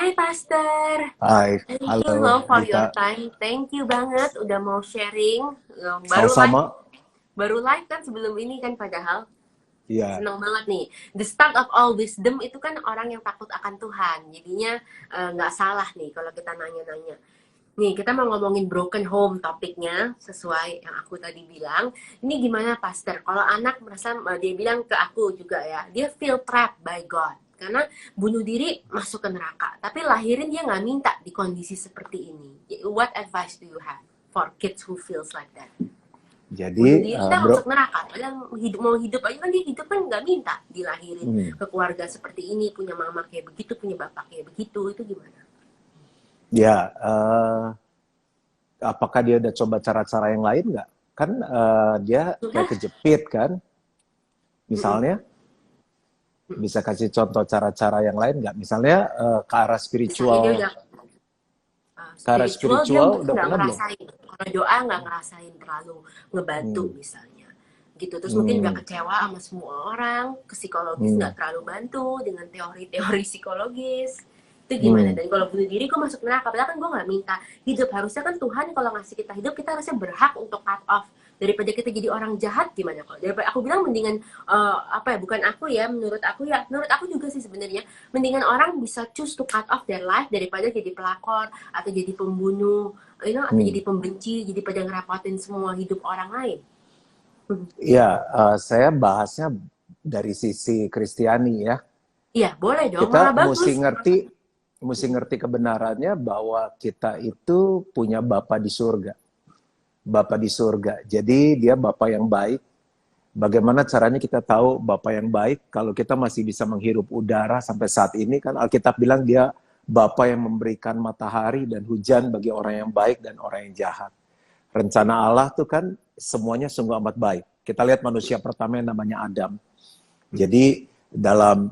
Hai Pastor, Hai, thank you halo loh for Dita. your time. Thank you banget udah mau sharing. Baru live, Sama-sama. baru live kan sebelum ini kan padahal. Ya, Senang banget nih. The start of all wisdom itu kan orang yang takut akan Tuhan. Jadinya nggak salah nih kalau kita nanya-nanya. Nih, kita mau ngomongin broken home topiknya, sesuai yang aku tadi bilang. Ini gimana, Pastor? Kalau anak merasa, dia bilang ke aku juga ya, dia feel trapped by God. Karena bunuh diri masuk ke neraka. Tapi lahirin dia nggak minta di kondisi seperti ini. What advice do you have for kids who feels like that? Bunuh jadi diri kan masuk bro, neraka. Padahal mau hidup aja kan dia hidup kan nggak minta dilahirin hmm, ke keluarga seperti ini, punya mama kayak begitu, punya bapak kayak begitu. Itu gimana? ya, apakah dia udah coba cara-cara yang lain nggak? Kan dia kayak Sudah. kejepit kan, Mm-mm. misalnya bisa kasih contoh cara-cara yang lain nggak? Misalnya ke arah Misalnya dia spiritual, udah ke arah spiritual, dia spiritual mungkin udah nggak pernah belum? ngerasain. Kalau doa nggak ngerasain terlalu ngebantu Hmm, misalnya. Gitu. Terus mungkin udah hmm, kecewa sama semua orang, ke psikologis hmm, nggak terlalu bantu dengan teori-teori psikologis. Itu gimana? hmm. Dan kalau bunuh diri gue masuk neraka, padahal kan gue nggak minta hidup. Harusnya kan Tuhan kalau ngasih kita hidup, kita harusnya berhak untuk cut off. Daripada kita jadi orang jahat, gimana kalau daripada aku bilang mendingan apa ya, bukan aku ya, menurut aku juga sih sebenarnya mendingan orang bisa choose to cut off their life daripada jadi pelakor atau jadi pembunuh, atau Hmm. jadi pembenci, jadi pada ngerepotin semua hidup orang lain. Ya, saya bahasnya dari sisi Kristiani ya. Iya, boleh dong, malah Kita bagus. mesti ngerti kebenarannya bahwa kita itu punya Bapa di surga. Bapa di surga. Jadi dia Bapa yang baik. Bagaimana caranya kita tahu Bapa yang baik? Kalau kita masih bisa menghirup udara sampai saat ini kan Alkitab bilang dia Bapa yang memberikan matahari dan hujan bagi orang yang baik dan orang yang jahat. Rencana Allah tuh kan semuanya sungguh amat baik. Kita lihat manusia pertama yang namanya Adam. Jadi dalam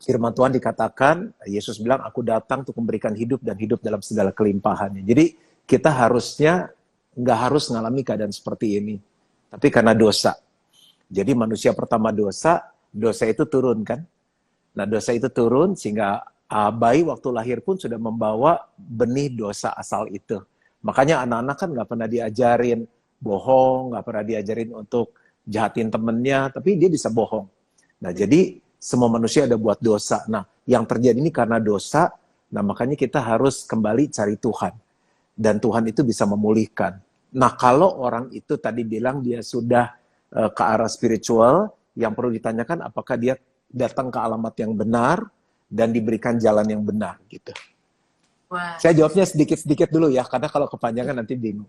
firman Tuhan dikatakan, Yesus bilang, aku datang untuk memberikan hidup dan hidup dalam segala kelimpahannya. Jadi kita harusnya nggak harus mengalami keadaan seperti ini. Tapi karena dosa. Jadi manusia pertama dosa itu turun kan. Nah dosa itu turun sehingga bayi waktu lahir pun sudah membawa benih dosa asal itu. Makanya anak-anak kan nggak pernah diajarin bohong, nggak pernah diajarin untuk jahatin temennya, tapi dia bisa bohong. Nah jadi semua manusia ada buat dosa. Nah yang terjadi ini karena dosa, nah makanya kita harus kembali cari Tuhan. Dan Tuhan itu bisa memulihkan. Nah kalau orang itu tadi bilang dia sudah ke arah spiritual, yang perlu ditanyakan apakah dia datang ke alamat yang benar dan diberikan jalan yang benar gitu. Wah, Saya jawabnya sedikit-sedikit dulu ya, karena kalau kepanjangan nanti bingung.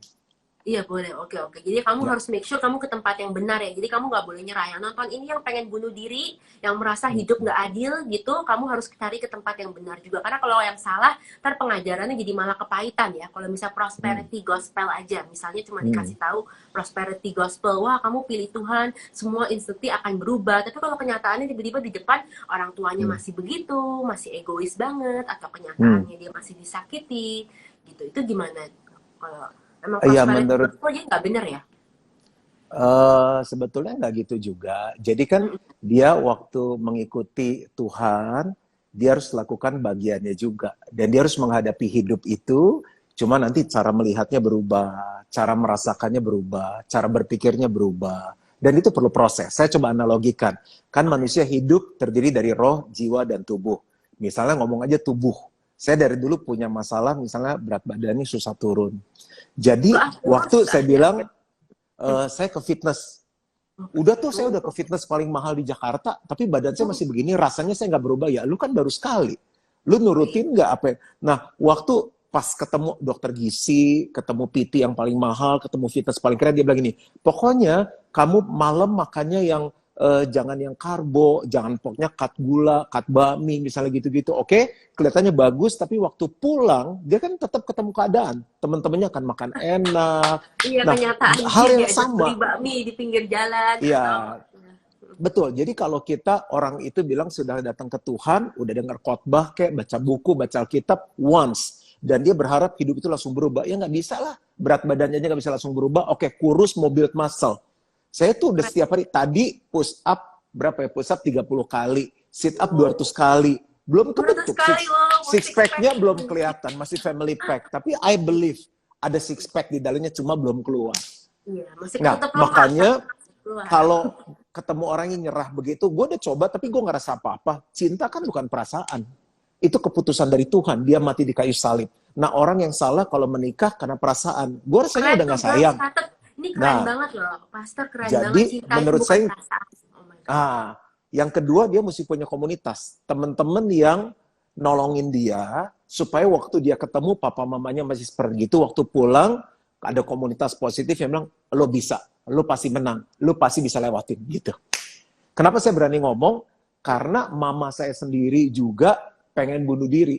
iya boleh, oke oke. Jadi kamu Ya. harus make sure kamu ke tempat yang benar ya. Jadi kamu nggak boleh nyerah. Yang nonton ini yang pengen bunuh diri, yang merasa hidup nggak adil gitu, kamu harus cari ke tempat yang benar juga. Karena kalau yang salah, ntar pengajarannya jadi malah kepahitan ya. Kalau misal Hmm. prosperity gospel aja, misalnya cuma Hmm. dikasih tahu prosperity gospel, wah kamu pilih Tuhan, semua instantly akan berubah. Tapi kalau kenyataannya tiba-tiba di depan orang tuanya Hmm. masih begitu, masih egois banget, atau Hmm. kenyataannya dia masih disakiti, gitu. Itu gimana? Kalau emang Ya prosperity menurut gospel jadi nggak bener ya? sebetulnya nggak gitu juga. Jadi kan dia waktu mengikuti Tuhan, dia harus lakukan bagiannya juga. Dan dia harus menghadapi hidup itu, cuma nanti cara melihatnya berubah, cara merasakannya berubah, cara berpikirnya berubah. Dan itu perlu proses. Saya coba analogikan. Kan Oke. manusia hidup terdiri dari roh, jiwa, dan tubuh. Misalnya ngomong aja tubuh. Saya dari dulu punya masalah, misalnya berat badannya susah turun. Gak Jadi ah, kurus waktu saya aja. bilang, saya ke fitness. Oke. Udah tuh saya Oh, udah ke fitness paling mahal di Jakarta, tapi badan saya masih begini, rasanya saya nggak berubah. Ya lu kan baru sekali. Lu iya. nurutin nggak apa ya? Nah, waktu pas ketemu dokter gizi, ketemu PT yang paling mahal, ketemu fitness paling keren, dia bilang gini, pokoknya kamu malam makannya yang jangan yang karbo, jangan pokoknya cut gula, cut bami, misalnya gitu-gitu. Oke, kelihatannya bagus, tapi waktu pulang, dia kan tetap ketemu keadaan. Teman-temannya akan makan enak. Iya, Nah, kenyataannya hal yang diajak beli sama, bakmi di pinggir jalan atau ya betul. Jadi kalau kita orang itu bilang sudah datang ke Tuhan, udah dengar khotbah kayak baca buku, baca Alkitab once, dan dia berharap hidup itu langsung berubah. Ya nggak bisa lah. Berat badannya aja nggak bisa langsung berubah. Oke, kurus mau build muscle. Saya tuh udah setiap hari tadi push up berapa ya? Push up 30 kali, sit up oh, 200 kali. belum Betul kebentuk. sekali, wow, Six pack-nya belum kelihatan, masih family pack. Tapi I believe ada six pack di dalamnya, cuma belum keluar. Iya, masih Nah, ketutup lemah. makanya Keluar. kalau ketemu orang yang nyerah begitu, gue udah coba tapi gue ngerasa apa-apa. Cinta kan bukan perasaan. Itu keputusan dari Tuhan. Dia mati di kayu salib. Nah, orang yang salah kalau menikah karena perasaan. Gue rasanya Keren udah gak tuh, sayang. Bang. Catet. Ini keren Nah, banget loh. Pastor keren jadi banget. Cinta menurut itu bukan saya, perasaan. Oh my God. yang kedua dia mesti punya komunitas. Teman-teman yang nolongin dia, supaya waktu dia ketemu papa mamanya masih seperti itu, waktu pulang ada komunitas positif yang bilang, lo bisa, lo pasti menang, lo pasti bisa lewatin, gitu. Kenapa saya berani ngomong? Karena mama saya sendiri juga pengen bunuh diri.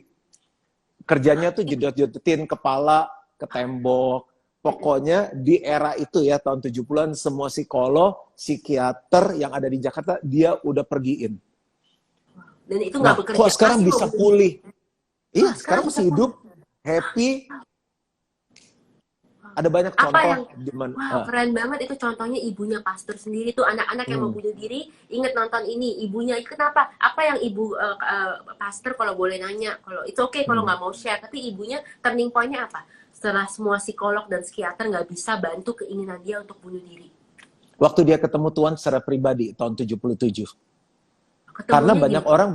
Kerjanya tuh jedot-jedotin kepala ke tembok. Pokoknya di era itu ya, tahun 70-an, semua psikolog, psikiater yang ada di Jakarta, dia udah pergiin. Dan itu Nah, nggak bekerja. kok sekarang Pasti bisa mau pulih? Iya, Wah, sekarang masih hidup, happy. Ada banyak apa contoh yang di mana. wah keren banget itu contohnya ibunya pastor sendiri tuh anak-anak yang mau bunuh diri inget nonton ini ibunya kenapa apa yang ibu pastor kalau boleh nanya kalau itu oke kalau nggak mau share tapi ibunya turning pointnya apa setelah semua psikolog dan psikiater nggak bisa bantu keinginan dia untuk bunuh diri Waktu dia ketemu Tuhan secara pribadi tahun 77. ketemunya Karena banyak gimana? orang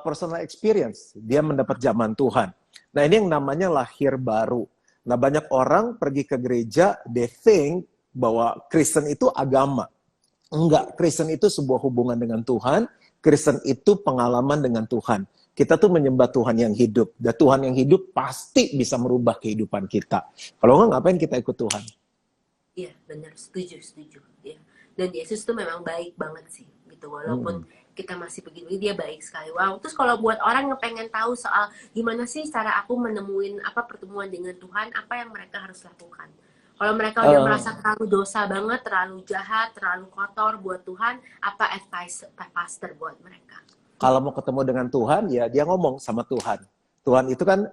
personal experience, dia mendapat zaman Tuhan. Nah, ini yang namanya lahir baru. Nah, banyak orang pergi ke gereja, they think bahwa Kristen itu agama. Enggak, Kristen itu sebuah hubungan dengan Tuhan, Kristen itu pengalaman dengan Tuhan. Kita tuh menyembah Tuhan yang hidup, dan Tuhan yang hidup pasti bisa merubah kehidupan kita. Kalau enggak, ngapain kita ikut Tuhan? Iya benar setuju ya dan Yesus tuh memang baik banget sih gitu walaupun kita masih begini dia baik sekali wow terus kalau buat orang yang pengen tahu soal gimana sih cara aku menemuin apa pertemuan dengan Tuhan apa yang mereka harus lakukan kalau mereka udah merasa terlalu dosa banget terlalu jahat terlalu kotor buat Tuhan apa advice pastor buat mereka Kalau mau ketemu dengan Tuhan ya dia ngomong sama Tuhan. Tuhan itu kan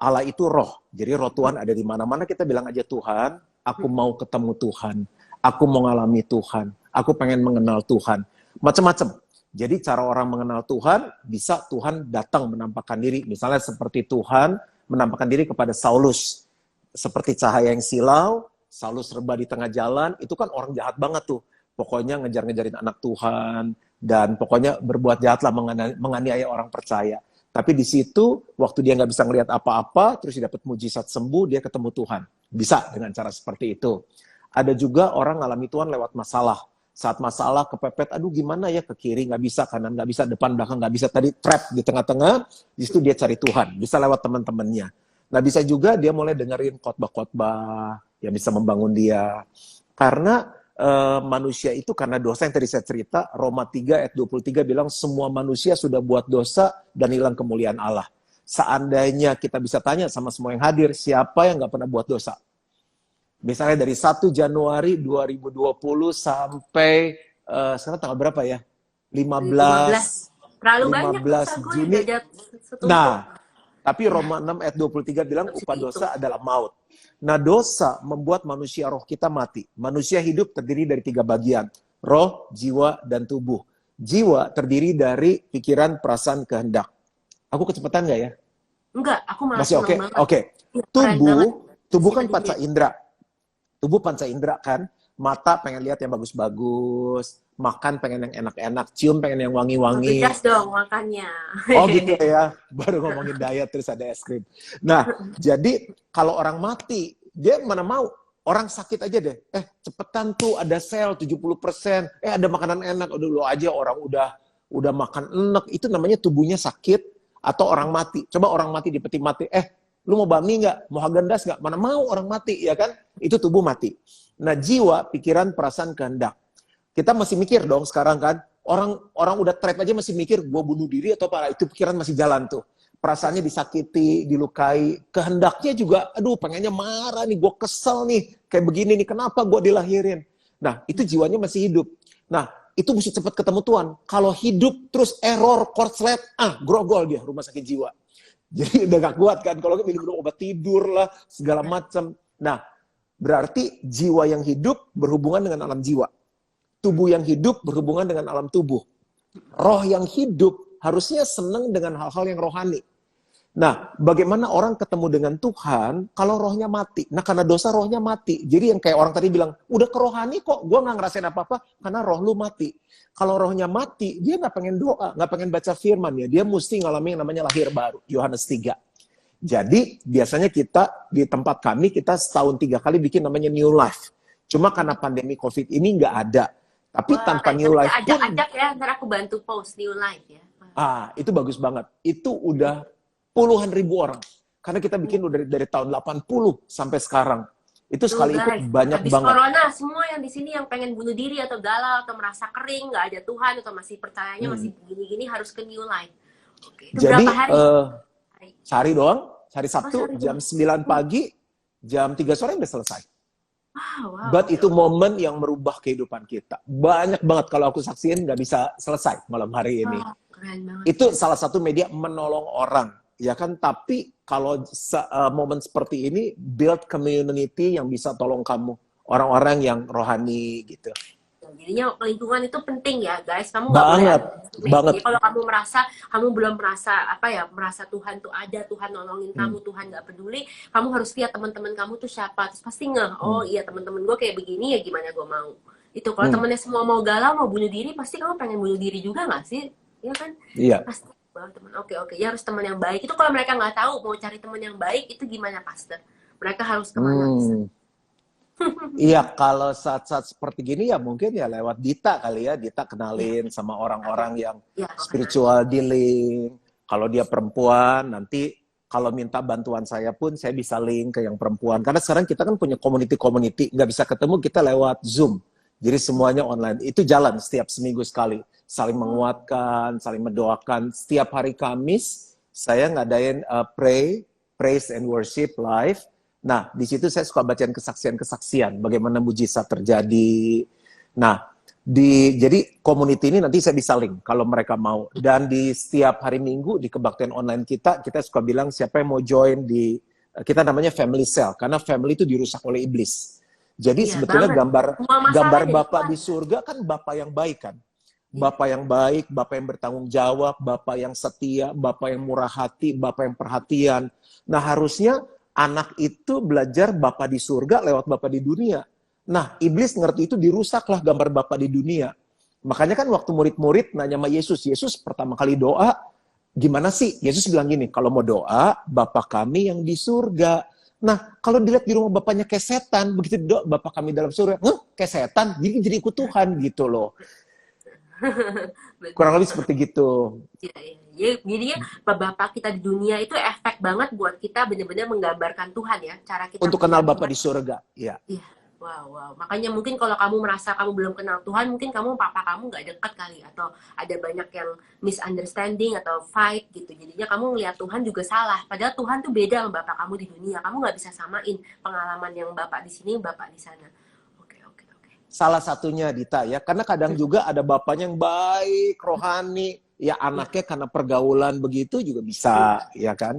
Allah itu roh. Jadi roh Tuhan ada di mana-mana kita bilang aja Tuhan, aku mau ketemu Tuhan. Aku mau ngalami Tuhan. Aku pengen mengenal Tuhan. Macam-macam. Jadi cara orang mengenal Tuhan, bisa Tuhan datang menampakkan diri. Misalnya seperti Tuhan menampakkan diri kepada Saulus. Seperti cahaya yang silau, Saulus rebah di tengah jalan, itu kan orang jahat banget tuh. Pokoknya ngejar-ngejarin anak Tuhan, dan pokoknya berbuat jahatlah menganiaya orang percaya. Tapi di situ, waktu dia nggak bisa ngelihat apa-apa, terus dia dapat mujizat sembuh, dia ketemu Tuhan. Bisa dengan cara seperti itu. Ada juga orang ngalami Tuhan lewat masalah. Saat masalah kepepet, aduh gimana ya, ke kiri nggak bisa, kanan nggak bisa, depan belakang nggak bisa, tadi trap di tengah-tengah, di situ dia cari Tuhan, bisa lewat teman-temannya. Nah bisa juga dia mulai dengerin khotbah-khotbah yang bisa membangun dia. Karena manusia itu karena dosa yang tadi saya cerita, Roma 3 ayat 23 bilang semua manusia sudah buat dosa dan hilang kemuliaan Allah. Seandainya kita bisa tanya sama semua yang hadir, siapa yang nggak pernah buat dosa? Misalnya dari 1 Januari 2020 sampai sekarang tanggal berapa ya? 15 terlalu banyak 15 Juni. Nah, tapi Roma 6 ayat 23 bilang upah dosa adalah maut. Nah, dosa membuat manusia roh kita mati. Manusia hidup terdiri dari 3 bagian. Roh, jiwa, dan tubuh. Jiwa terdiri dari pikiran, perasaan, kehendak. Aku kecepatan nggak ya? Enggak, aku malah masih oke? Oke. Tubuh kan panca indera. Tubuh panca indera kan, mata pengen lihat yang bagus-bagus, makan pengen yang enak-enak, cium pengen yang wangi-wangi. Tegas dong makannya. Oh gitu ya, baru ngomongin diet terus ada es krim. Nah, jadi kalau orang mati, dia mana mau? Orang sakit aja deh, cepetan tuh ada sel 70%, ada makanan enak, udah lo aja orang udah makan enak, itu namanya tubuhnya sakit atau orang mati. Coba orang mati di peti mati, lu mau bami nggak? Mau Häagen-Dazs nggak? Mana mau orang mati, ya kan? Itu tubuh mati. Nah, jiwa, pikiran, perasaan, kehendak. Kita masih mikir dong sekarang kan, orang udah trap aja masih mikir, gue bunuh diri atau apa, itu pikiran masih jalan tuh. Perasaannya disakiti, dilukai, kehendaknya juga, aduh pengennya marah nih, gue kesel nih, kayak begini nih, kenapa gue dilahirin? Nah, itu jiwanya masih hidup. Nah, itu mesti cepat ketemu Tuhan. Kalau hidup terus error, korslet, grogol dia, rumah sakit jiwa. Jadi udah gak kuat kan, kalau minum obat tidur lah, segala macam. Nah, berarti jiwa yang hidup berhubungan dengan alam jiwa. Tubuh yang hidup berhubungan dengan alam tubuh. Roh yang hidup harusnya senang dengan hal-hal yang rohani. Nah, bagaimana orang ketemu dengan Tuhan kalau rohnya mati? Nah, karena dosa rohnya mati. Jadi yang kayak orang tadi bilang, udah ke rohani kok, gue nggak ngerasain apa-apa karena roh lu mati. Kalau rohnya mati, dia nggak pengen doa, nggak pengen baca firman ya. Dia mesti ngalamin yang namanya lahir baru, Yohanes 3. Jadi, biasanya kita di tempat kami, kita setahun 3 kali bikin namanya New Life. Cuma karena pandemi COVID ini nggak ada. Tapi Wah, tanpa New Life pun... ajak ya, ntar aku bantu post New Life ya. Itu bagus banget. Itu udah puluhan ribu orang. Karena kita bikin udah dari tahun 80 sampai sekarang. Itu sekali ikut banyak habis banget. Corona, semua yang di sini yang pengen bunuh diri atau galau atau merasa kering, nggak ada Tuhan atau masih percayanya masih gini-gini harus ke New Life. Oke. Itu Jadi, berapa hari? sehari doang, hari Sabtu, jam 9 pagi, jam 3 sore udah selesai. Wow, But itu momen yang merubah kehidupan kita. Banyak banget kalau aku saksiin nggak bisa selesai malam hari ini. Keren banget. Itu salah satu media menolong orang. Ya kan, tapi kalau momen seperti ini build community yang bisa tolong kamu, orang-orang yang rohani gitu. Jadinya lingkungan itu penting ya guys, kamu nggak boleh banget. Jadi kalau kamu belum merasa Tuhan tuh ada, Tuhan nolongin kamu, Tuhan nggak peduli, kamu harus lihat teman-teman kamu tuh siapa, terus pasti oh iya teman-teman gue kayak begini ya, gimana gue mau. Itu kalau temennya semua mau galau, mau bunuh diri, pasti kamu pengen bunuh diri juga nggak sih? Iya kan? Iya. Pasti. Teman. Oke, ya harus teman yang baik. Itu kalau mereka nggak tahu mau cari teman yang baik itu gimana, Pastor? Mereka harus kemana? Iya, kalau saat-saat seperti gini ya mungkin ya lewat Dita kali ya. Dita kenalin sama orang-orang yang spiritual dealing. Kalau dia perempuan, nanti kalau minta bantuan saya pun saya bisa link ke yang perempuan. Karena sekarang kita kan punya community, nggak bisa ketemu, kita lewat Zoom. Jadi semuanya online. Itu jalan setiap seminggu sekali. Saling menguatkan, saling mendoakan. Setiap hari Kamis, saya ngadain praise and worship live. Nah, di situ saya suka bacain kesaksian-kesaksian. Bagaimana mujizat terjadi. Nah, jadi community ini nanti saya bisa link kalau mereka mau. Dan di setiap hari Minggu di kebaktian online kita suka bilang siapa yang mau join di, kita namanya family cell. Karena family itu dirusak oleh iblis. Jadi sebetulnya gambar Bapak di surga kan Bapak yang baik kan. Bapak yang baik, Bapak yang bertanggung jawab, Bapak yang setia, Bapak yang murah hati, Bapak yang perhatian. Nah, harusnya anak itu belajar Bapak di surga lewat Bapak di dunia. Nah, iblis ngerti itu, dirusaklah gambar Bapak di dunia. Makanya kan waktu murid-murid nanya sama Yesus pertama kali doa, gimana sih? Yesus bilang gini, kalau mau doa, Bapa kami yang di surga. Nah, kalau dilihat di rumah bapaknya kayak setan, begitu doa Bapak kami dalam surga, kayak setan, jadi ikut Tuhan gitu loh. Kurang lebih seperti gitu. Iya. Jadinya Bapak kita di dunia itu efek banget buat kita benar-benar menggambarkan Tuhan ya, cara kita untuk kenal Bapak di surga. Iya. Wow. Makanya mungkin kalau kamu merasa kamu belum kenal Tuhan, mungkin papa kamu nggak dekat kali, atau ada banyak yang misunderstanding atau fight gitu. Jadinya kamu ngelihat Tuhan juga salah. Padahal Tuhan tuh beda sama Bapak kamu di dunia. Kamu nggak bisa samain pengalaman yang Bapak di sini, Bapak di sana. Salah satunya Dita ya, karena kadang juga ada bapaknya yang baik, rohani, ya anaknya karena pergaulan begitu juga bisa, ya kan?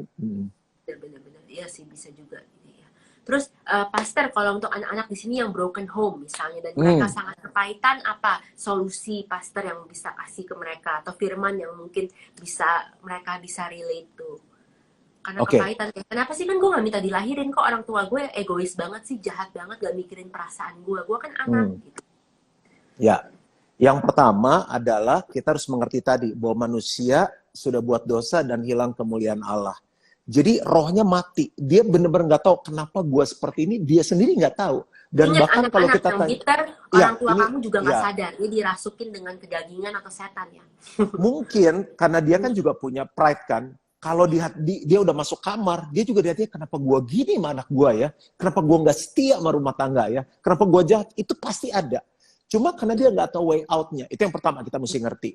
Benar-benar, iya sih bisa juga. Ya. Terus Pastor, kalau untuk anak-anak di sini yang broken home misalnya dan mereka sangat kepahitan, apa solusi Pastor yang bisa kasih ke mereka atau firman yang mungkin mereka bisa relate tuh? Karena kepahitan, kenapa sih kan gue gak minta dilahirin, kok orang tua gue egois banget sih, jahat banget, gak mikirin perasaan gue kan anak gitu. Ya, yang pertama adalah kita harus mengerti tadi bahwa manusia sudah buat dosa dan hilang kemuliaan Allah. Jadi rohnya mati, dia benar-benar gak tahu kenapa gue seperti ini, dia sendiri gak tahu. Dan ingat, bahkan kalau kita tanya, orang tua kamu juga gak sadar, dia dirasukin dengan kedagingan atau setan ya. Mungkin karena dia kan juga punya pride kan. Kalau dia udah masuk kamar, dia juga lihatnya kenapa gua gini sama anak gua ya, kenapa gua nggak setia sama rumah tangga ya, kenapa gua jahat, itu pasti ada. Cuma karena dia nggak tahu way out-nya, itu yang pertama kita mesti ngerti.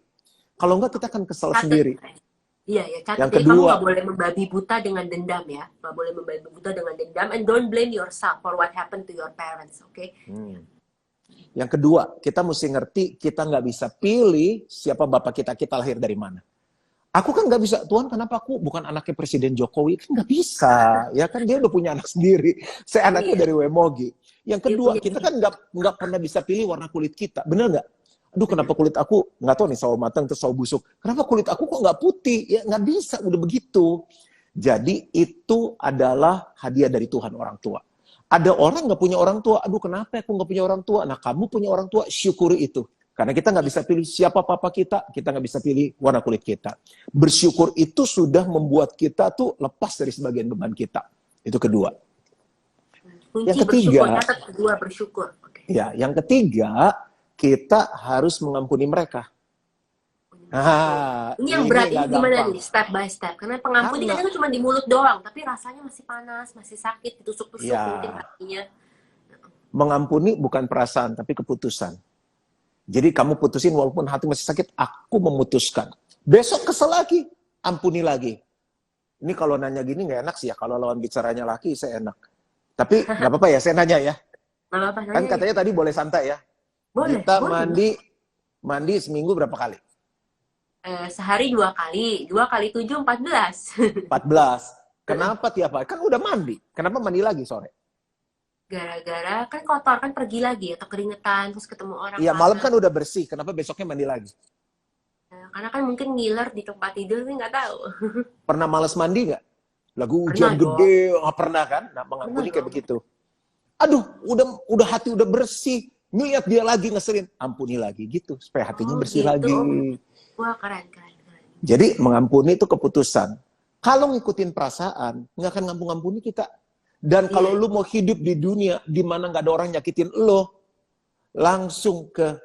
Kalau nggak kita akan kesal sendiri. Iya, yang kedua, kamu nggak boleh membabi buta dengan dendam ya, nggak boleh membabi buta dengan dendam, and don't blame yourself for what happened to your parents, okay? Yang kedua, kita mesti ngerti kita nggak bisa pilih siapa bapak kita lahir dari mana. Aku kan nggak bisa, Tuhan kenapa aku bukan anaknya Presiden Jokowi? Kan nggak bisa, ya kan dia udah punya anak sendiri. Saya anaknya dari Wemogi. Yang kedua, kita kan nggak pernah bisa pilih warna kulit kita, bener nggak? aduh kenapa kulit aku, nggak tahu nih sawo matang terus sawo busuk, kenapa kulit aku kok nggak putih? Ya nggak bisa, udah begitu. Jadi itu adalah hadiah dari Tuhan orang tua. Ada orang nggak punya orang tua, aduh kenapa aku nggak punya orang tua? Nah kamu punya orang tua, syukuri itu. Karena kita nggak bisa pilih siapa papa kita nggak bisa pilih warna kulit kita. Bersyukur itu sudah membuat kita tuh lepas dari sebagian beban kita. Itu kedua. Kunci Yang ketiga, bersyukur, catat kedua bersyukur. Oke. ya, yang ketiga kita harus mengampuni mereka. Ini yang berat, ini nggak gimana gampang. nih, step by step? Karena pengampun ini Karena kan cuma di mulut doang, tapi rasanya masih panas, masih sakit, ditusuk-tusuk mungkin ya, hatinya. mengampuni bukan perasaan tapi keputusan. Jadi kamu putusin walaupun hati masih sakit, aku memutuskan. Besok kesel lagi, ampuni lagi. Ini kalau nanya gini nggak enak sih ya, kalau lawan bicaranya laki saya enak. Tapi nggak apa-apa ya, saya nanya ya. Nggak apa-apa, Kan nanya katanya tadi boleh santai ya. boleh, Kita boleh. mandi seminggu berapa kali? Sehari 2 kali, 2 kali 7, 14. 14. Kenapa tiap hari? Kan udah mandi. Kenapa mandi lagi sore? Gara-gara kan kotor, kan pergi lagi, atau keringetan, terus ketemu orang Iya, malam kan panas. udah bersih. Kenapa besoknya mandi lagi? Karena kan mungkin ngiler di tempat tidur, sih nggak tahu. Pernah males mandi nggak? Lagu Pernah hujan dong, gede, nggak pernah kan? Nah, pernah mengampuni kayak dong. begitu. Aduh, udah hati udah bersih. Niat dia lagi ngeselin, ampuni lagi gitu supaya hatinya Oh bersih gitu, lagi. wah keren, keren, keren. Jadi mengampuni itu keputusan. Kalau ngikutin perasaan, nggak akan ngampuni kita. Dan kalau Iya, lu mau hidup di dunia di mana nggak ada orang nyakitin lo, langsung ke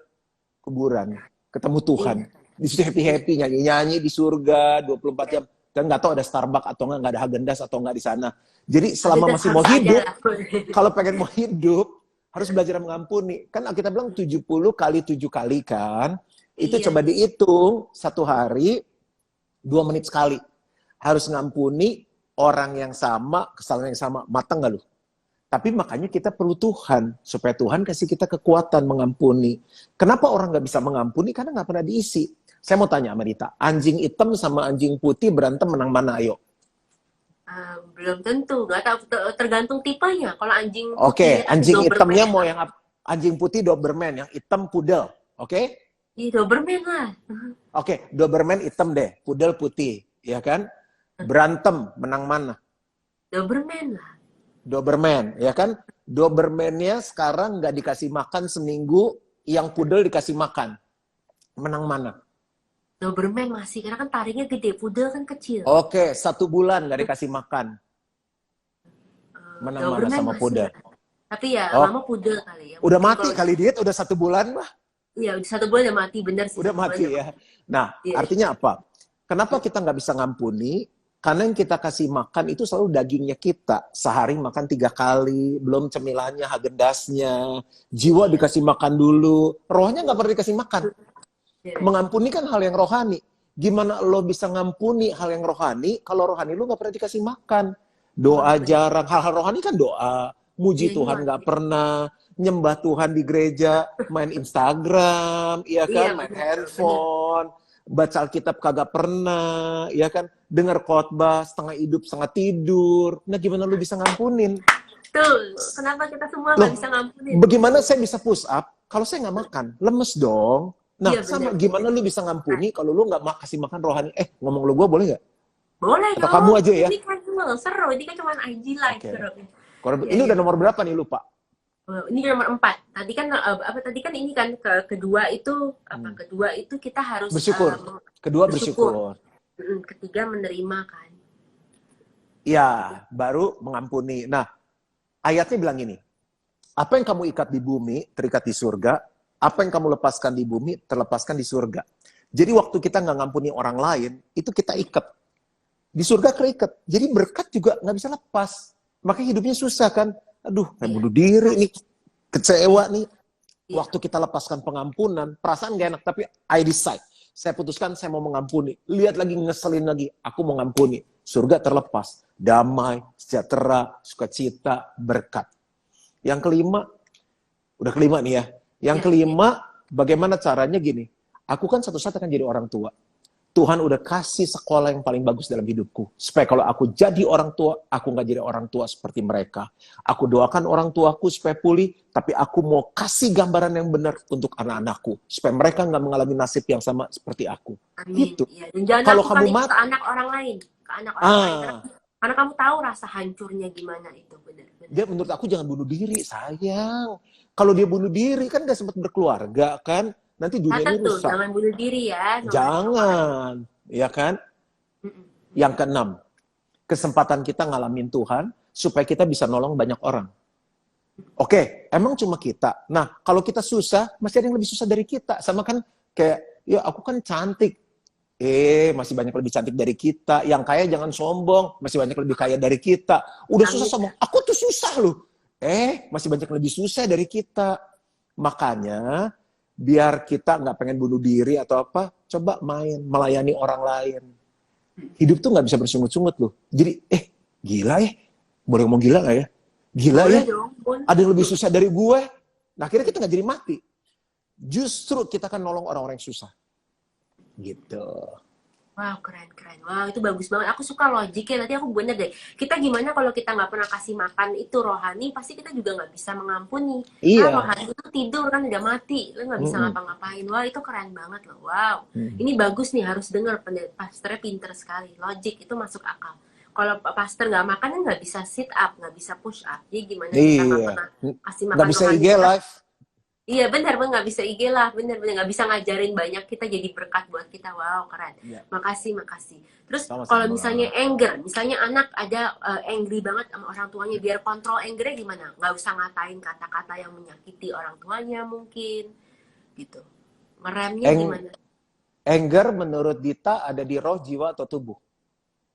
kuburan, ketemu Tuhan. iya, Di situ iya. happy-happy, nyanyi-nyanyi di surga 24 jam. Dan nggak tahu ada Starbucks atau nggak ada Häagen-Dazs atau nggak di sana. Jadi selama Ada masih mau harus ada hidup, lah. kalau pengen mau hidup, harus belajar mengampuni. Kan kita bilang 70 kali 7 kali kan. Itu Iya, coba dihitung, satu hari, 2 menit sekali. Harus ngampuni orang yang sama, kesalahan yang sama. Matang nggak lu? Tapi makanya kita perlu Tuhan, supaya Tuhan kasih kita kekuatan mengampuni. Kenapa orang nggak bisa mengampuni? Karena nggak pernah diisi. Saya mau tanya sama Rita, anjing hitam sama anjing putih berantem menang mana? Ayo. Belum tentu, nggak tahu, tergantung tipenya. Kalau anjing Oke, putih itu anjing Doberman hitamnya ya. mau yang apa? Anjing putih Doberman, yang hitam pudel. Oke? Iya, Doberman lah. Oke, Doberman hitam deh, pudel putih, ya kan? Berantem menang mana? Doberman lah. Doberman, ya kan? Dobermannya sekarang nggak dikasih makan seminggu, yang pudel dikasih makan. Menang mana? Doberman masih, karena kan taringnya gede, pudel kan kecil. Oke, 1 bulan nggak dikasih makan. Menang mana Doberman sama masih pudel? lah. Tapi ya Oh, lama pudel kali ya. udah Mungkin mati kalau kali diet, udah 1 bulan mah. iya, udah 1 bulan udah mati, bener sih, Udah 1 bulan mati udah ya. mati. Nah, Iya, artinya apa? Kenapa kita nggak bisa ngampuni? Karena yang kita kasih makan itu selalu dagingnya kita. Sehari makan 3 kali, belum cemilannya, Häagen-Dazsnya. Jiwa dikasih makan dulu. Rohnya nggak pernah dikasih makan. iya. Mengampuni kan hal yang rohani. Gimana lo bisa ngampuni hal yang rohani kalau rohani lo nggak pernah dikasih makan? Wah, Doa bener. jarang. Hal-hal rohani kan doa. Iya, Muji ini Tuhan nggak wajib. pernah. Nyembah Tuhan di gereja. Main Instagram. Iya Iya, kan? Main bener, bener. handphone. Baca Alkitab kagak pernah. Iya kan? Dengar khotbah setengah hidup setengah tidur. Nah gimana lo bisa ngampunin? Tuh, kenapa kita semua nggak Loh, bisa ngampunin? bagaimana saya bisa push up kalau saya nggak makan? Lemes dong. Nah, Iya, sama bener. gimana lu bisa ngampuni kalau lu nggak kasih makan rohani? Ngomong lu gue boleh nggak? Boleh Atau kamu dong, aja ya? ini kan seru, ini kan cuma IG live Oke. seru. Iya, Ini iya. udah nomor berapa nih lupa? Ini nomor 4. Tadi kan tadi kan ini kan kedua itu kedua itu kita harus Bersyukur. Kedua bersyukur. bersyukur. Ketiga menerima kan. Ya, baru mengampuni. Nah, ayatnya bilang gini. Apa yang kamu ikat di bumi, terikat di surga. Apa yang kamu lepaskan di bumi, terlepaskan di surga. Jadi waktu kita nggak ngampuni orang lain, itu kita ikat. Di surga keikat. Jadi berkat juga nggak bisa lepas. Makanya hidupnya susah kan. Aduh, kayak bunuh diri nih. Kecewa nih. Iya. Waktu kita lepaskan pengampunan, perasaan gak enak, tapi I decide. Saya putuskan, saya mau mengampuni. Lihat lagi, ngeselin lagi. Aku mau mengampuni. Surga terlepas. Damai, sejahtera, sukacita, berkat. Yang kelima, udah kelima nih ya. Yang Iya, kelima, bagaimana caranya gini. Aku kan satu saat akan jadi orang tua. Tuhan udah kasih sekolah yang paling bagus dalam hidupku. Supaya kalau aku jadi orang tua, aku nggak jadi orang tua seperti mereka. Aku doakan orang tuaku supaya pulih, tapi aku mau kasih gambaran yang benar untuk anak-anakku. Supaya mereka nggak mengalami nasib yang sama seperti aku. Amin. Gitu. Ya, dan jangan Kalau lakukan kamu itu mati, ke anak orang lain. Ke anak orang lain. Karena kamu tahu rasa hancurnya gimana itu. Benar-benar. dia menurut aku jangan bunuh diri, sayang. Kalau dia bunuh diri, kan nggak sempat berkeluarga, kan? Nanti dunia ini Tuh, rusak. jangan bunuh diri ya. Jangan, ya kan? Yang keenam, kesempatan kita ngalamin Tuhan supaya kita bisa nolong banyak orang. Oke, emang cuma kita. Nah, kalau kita susah, masih ada yang lebih susah dari kita. Sama kan kayak, ya aku kan cantik. Masih banyak lebih cantik dari kita. Yang kaya jangan sombong, masih banyak lebih kaya dari kita. Udah susah sombong, aku tuh susah loh. Masih banyak lebih susah dari kita. Makanya, biar kita nggak pengen bunuh diri atau apa, coba main, melayani orang lain. Hidup tuh nggak bisa bersungut-sungut loh. Jadi, gila ya? Boleh ngomong gila nggak ya? Gila ya? Ada yang lebih susah dari gue. Nah, akhirnya kita nggak jadi mati. Justru kita kan nolong orang-orang yang susah. Gitu. Wow, keren. Wow, itu bagus banget. Aku suka logiknya. Nanti aku bener deh. Kita gimana kalau kita nggak pernah kasih makan itu rohani, pasti kita juga nggak bisa mengampuni. Iya. Rohani itu tidur kan udah mati. Lo nggak bisa ngapa-ngapain. Wah, itu keren banget loh. Wow. Ini bagus nih, harus dengar. Pastornya pinter sekali. Logik itu masuk akal. Kalau pastor nggak makan, kan nggak bisa sit up, nggak bisa push up. Jadi gimana kita nggak pernah kasih makan nggak bisa rohani IG live. Iya benar, nggak bisa IG lah, benar nggak bisa ngajarin banyak, kita jadi berkat buat kita. Wow, keren. Ya. Makasih. Terus Sama-sama. kalau misalnya anger, misalnya anak ada angry banget sama orang tuanya, biar kontrol angernya gimana? Nggak usah ngatain kata-kata yang menyakiti orang tuanya mungkin, gitu. Ngeremnya gimana? Anger menurut Dita ada di roh, jiwa, atau tubuh?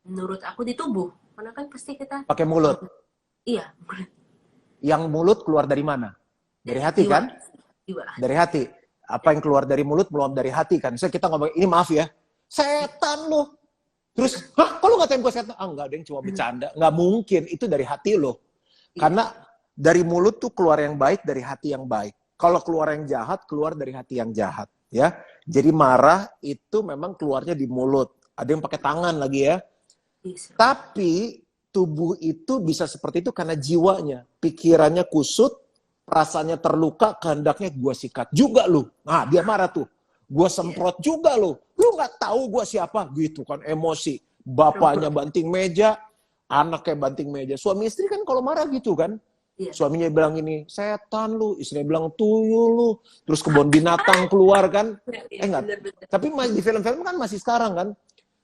Menurut aku di tubuh, karena kan pasti kita pakai mulut. Iya. Yang mulut keluar dari mana? Dari hati jiwa. Kan? Jiwa. Dari hati. Apa yang keluar dari mulut meluap dari hati kan. Misalnya kita ngomong, ini maaf ya, setan loh. Terus, kalau ngatain gue setan? Enggak, ada yang cuma bercanda. Nggak mungkin, itu dari hati loh. Karena dari mulut tuh keluar yang baik, dari hati yang baik. Kalau keluar yang jahat, keluar dari hati yang jahat. Ya, jadi marah itu memang keluarnya di mulut. Ada yang pakai tangan lagi ya. Tapi tubuh itu bisa seperti itu karena jiwanya, pikirannya kusut, perasaannya terluka, kehendaknya gue sikat juga lu. Nah, dia marah tuh. Gue semprot juga lu. Lu nggak tahu gue siapa, gitu kan, emosi. Bapaknya banting meja, anaknya banting meja. Suami istri kan kalau marah gitu kan. Suaminya bilang ini, setan lu. Istrinya bilang, tuyul lu. Terus kebun binatang keluar kan. Enggak. Tapi di film-film kan masih sekarang kan.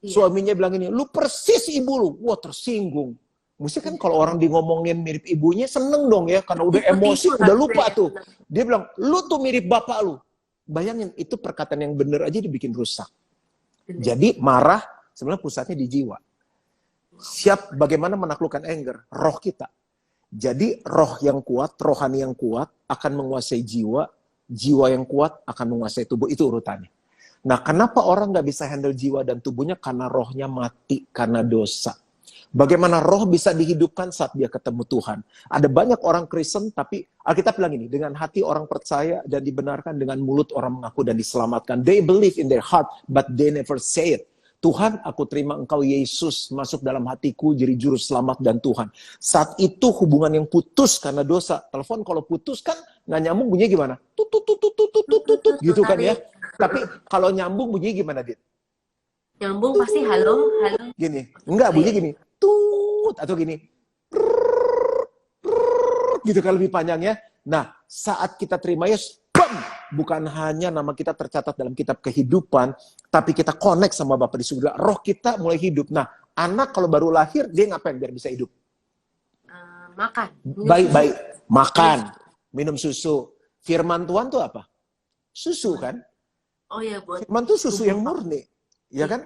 Suaminya bilang ini, lu persis ibu lu. Wah, tersinggung. Mesti kan kalau orang di ngomongin mirip ibunya, seneng dong ya. Karena udah emosi, udah lupa tuh. Dia bilang, lu tuh mirip bapak lu. Bayangin, itu perkataan yang bener aja dibikin rusak. Jadi marah, sebenarnya pusatnya di jiwa. Siap bagaimana menaklukkan anger? Roh kita. Jadi roh yang kuat, rohani yang kuat akan menguasai jiwa. Jiwa yang kuat akan menguasai tubuh. Itu urutannya. Nah, kenapa orang nggak bisa handle jiwa dan tubuhnya? Karena rohnya mati, karena dosa. Bagaimana roh bisa dihidupkan saat dia ketemu Tuhan? Ada banyak orang Kristen, tapi Alkitab bilang ini, dengan hati orang percaya dan dibenarkan, dengan mulut orang mengaku dan diselamatkan. They believe in their heart, but they never say it. Tuhan, aku terima Engkau Yesus masuk dalam hatiku jadi juru selamat dan Tuhan. Saat itu hubungan yang putus karena dosa. Telepon kalau putus kan nggak nyambung, bunyinya gimana? Tut tut tut tut tut tut tut tut gitu kan ya. Tapi kalau nyambung bunyinya gimana, Dit? Nyambung pasti halo. Gini. Enggak, bunyinya gini. Tut atau gini. Gitu kan lebih panjangnya. Nah, saat kita terima Yesus, bukan hanya nama kita tercatat dalam kitab kehidupan, tapi kita connect sama Bapa di surga. Roh kita mulai hidup. Nah, anak kalau baru lahir, dia ngapain biar bisa hidup? Makan. Baik-baik. Makan. Minum susu. Firman Tuhan tuh apa? Susu kan? Oh ya, buat Firman tuh susu yang murni. Ya kan?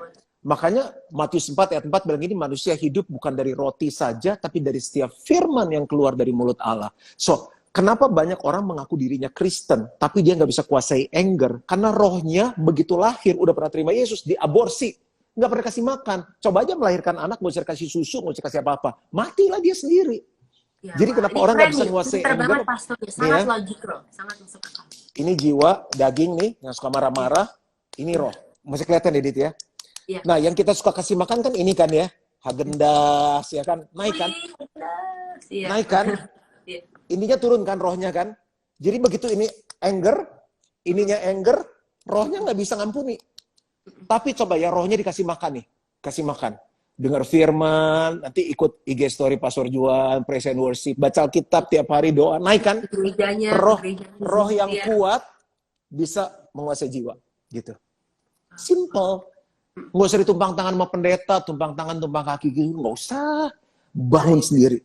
Makanya Matius 4 ayat 4 bilang ini, manusia hidup bukan dari roti saja, tapi dari setiap firman yang keluar dari mulut Allah. So, kenapa banyak orang mengaku dirinya Kristen, tapi dia nggak bisa kuasai anger? Karena rohnya begitu lahir, udah pernah terima Yesus, diaborsi. Nggak pernah kasih makan. Coba aja melahirkan anak, nggak usah kasih susu, nggak usah kasih apa-apa. Matilah dia sendiri. Ya, jadi kenapa orang nggak bisa kuasai anger? Sangat logik loh, sangat masuk akal. Ini jiwa, daging nih, yang suka marah-marah. Ini roh. Masih kelihatan, Edit ya? Iya. Nah, yang kita suka kasih makan kan ini kan ya, Häagen-Dazs ya kan, naik kan, Iya. naik kan, Iya. ininya turun kan rohnya kan. Jadi begitu ini ininya anger, rohnya nggak bisa ngampuni. Tapi coba ya rohnya dikasih makan nih, kasih makan. Dengar firman, nanti ikut IG story Pastor Juan, praise and worship, baca Alkitab tiap hari, doa, naik kan? Gerejanya, Roh yang iya. kuat bisa menguasai jiwa, gitu. Simple. Nggak usah ditumpang tangan sama pendeta, tumpang tangan, tumpang kaki gitu, nggak usah. Bangun sendiri.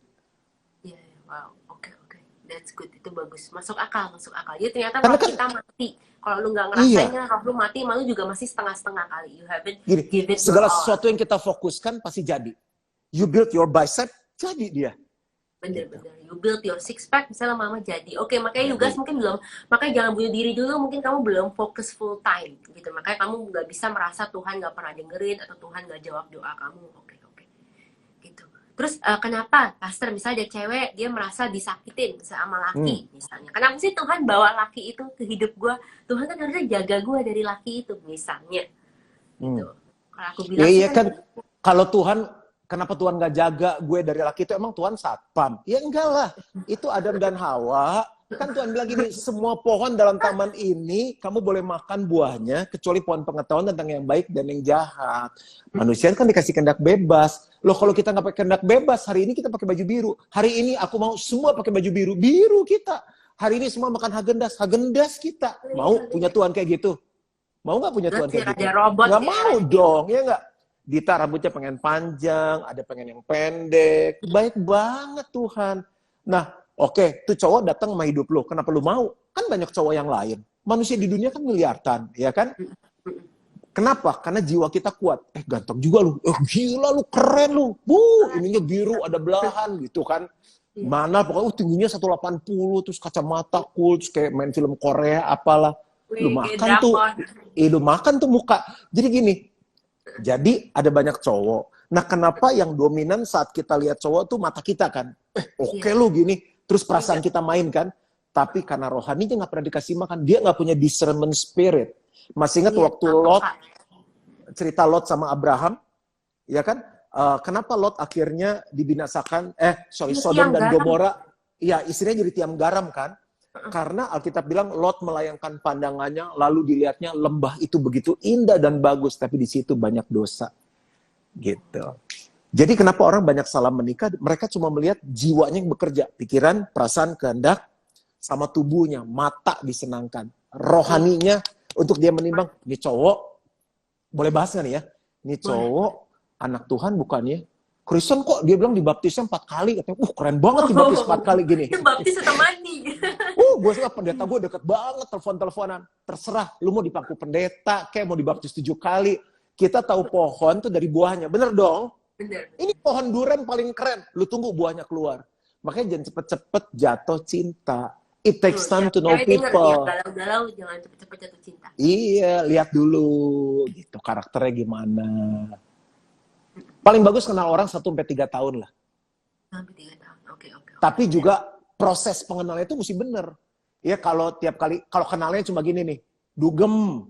Iya, iya. Wow, oke. That's good, itu bagus. Masuk akal. Jadi ternyata Karena roh kan, kita mati. Kalau lu nggak iya, ngerasainnya, roh lu mati, malu juga masih setengah-setengah kali. You haven't gini, give it your segala all. sesuatu yang kita fokuskan pasti jadi. You build your bicep, jadi dia. Bener. You build your six pack, misalnya mama jadi. Oke, makanya you guys mungkin belum, makanya jangan bunuh diri dulu, mungkin kamu belum fokus full time, gitu. Makanya kamu nggak bisa merasa Tuhan nggak pernah dengerin, atau Tuhan nggak jawab doa kamu. Oke. Gitu. Terus kenapa, Pastor, misalnya ada cewek, dia merasa disakitin sama laki, misalnya. Kenapa sih Tuhan bawa laki itu ke hidup gue? Tuhan kan harusnya jaga gue dari laki itu, misalnya. Gitu. Kalau aku bilang Iya sih kan, kalau Tuhan, kenapa Tuhan nggak jaga gue dari laki itu? Emang Tuhan satpam? Ya enggak lah, itu Adam dan Hawa. Kan Tuhan bilang gini, semua pohon dalam taman ini, kamu boleh makan buahnya, kecuali pohon pengetahuan tentang yang baik dan yang jahat. Manusia kan dikasih kehendak bebas. Loh kalau kita nggak pakai kehendak bebas, hari ini kita pakai baju biru. Hari ini aku mau semua pakai baju biru. Biru kita. Hari ini semua makan Häagen-Dazs kita. Mau punya Tuhan kayak gitu? Mau nggak punya Tuhan kayak gitu? Nggak mau dong, ya nggak? Dita rambutnya pengen panjang, ada pengen yang pendek. Baik banget Tuhan. Nah, oke, tuh cowok datang sama hidup lo. Kenapa lo mau? Kan banyak cowok yang lain. Manusia di dunia kan miliaran, ya kan? Kenapa? Karena jiwa kita kuat. Ganteng juga lu. Gila lu, keren lu. Ininya biru, ada belahan gitu kan. Mana pokoknya tingginya 180, terus kacamata cool, terus kayak main film Korea, apalah. Lu makan tuh. Lu makan tuh muka. Jadi gini, jadi ada banyak cowok. Nah kenapa yang dominan saat kita lihat cowok tuh mata kita kan? Oke lu gini. Terus perasaan kita main kan? Tapi karena rohaninya nggak pernah dikasih makan. Dia nggak punya discernment spirit. Masih ingat waktu Lot, cerita Lot sama Abraham? Ya kan? Kenapa Lot akhirnya dibinasakan? Sodom dan Gomora. Ya istrinya jadi tiang garam kan? Karena Alkitab bilang Lot melayangkan pandangannya, lalu dilihatnya lembah itu begitu indah dan bagus, tapi di situ banyak dosa. Gitu. Jadi kenapa orang banyak salah menikah? Mereka cuma melihat jiwanya yang bekerja, pikiran, perasaan, kehendak, sama tubuhnya, mata disenangkan. Rohaninya untuk dia menimbang, ini cowok, boleh bahas nggak nih ya? Ini cowok, anak Tuhan bukannya? Kristen kok dia bilang dibaptisnya 4 kali, katanya, keren banget dibaptis 4 kali gini. Itu baptis atau mandi? Gue suka pendeta gue deket banget, telepon-teleponan. Terserah, lu mau dipaku pendeta, kayak mau dibaptis 7 kali. Kita tahu pohon tuh dari buahnya, bener dong? Bener. Ini pohon durian paling keren, lu tunggu buahnya keluar. Makanya jangan cepet-cepet jatuh cinta. It takes time to know people. Galau-galau, jangan cepet-cepet jatuh cinta. Iya, lihat dulu, gitu karakternya gimana. Paling bagus kenal orang 1-3 tahun lah. Sampai 3 tahun, oke. Tapi juga proses pengenalnya itu mesti bener. Ya kalau tiap kali, kalau kenalnya cuma gini nih, dugem,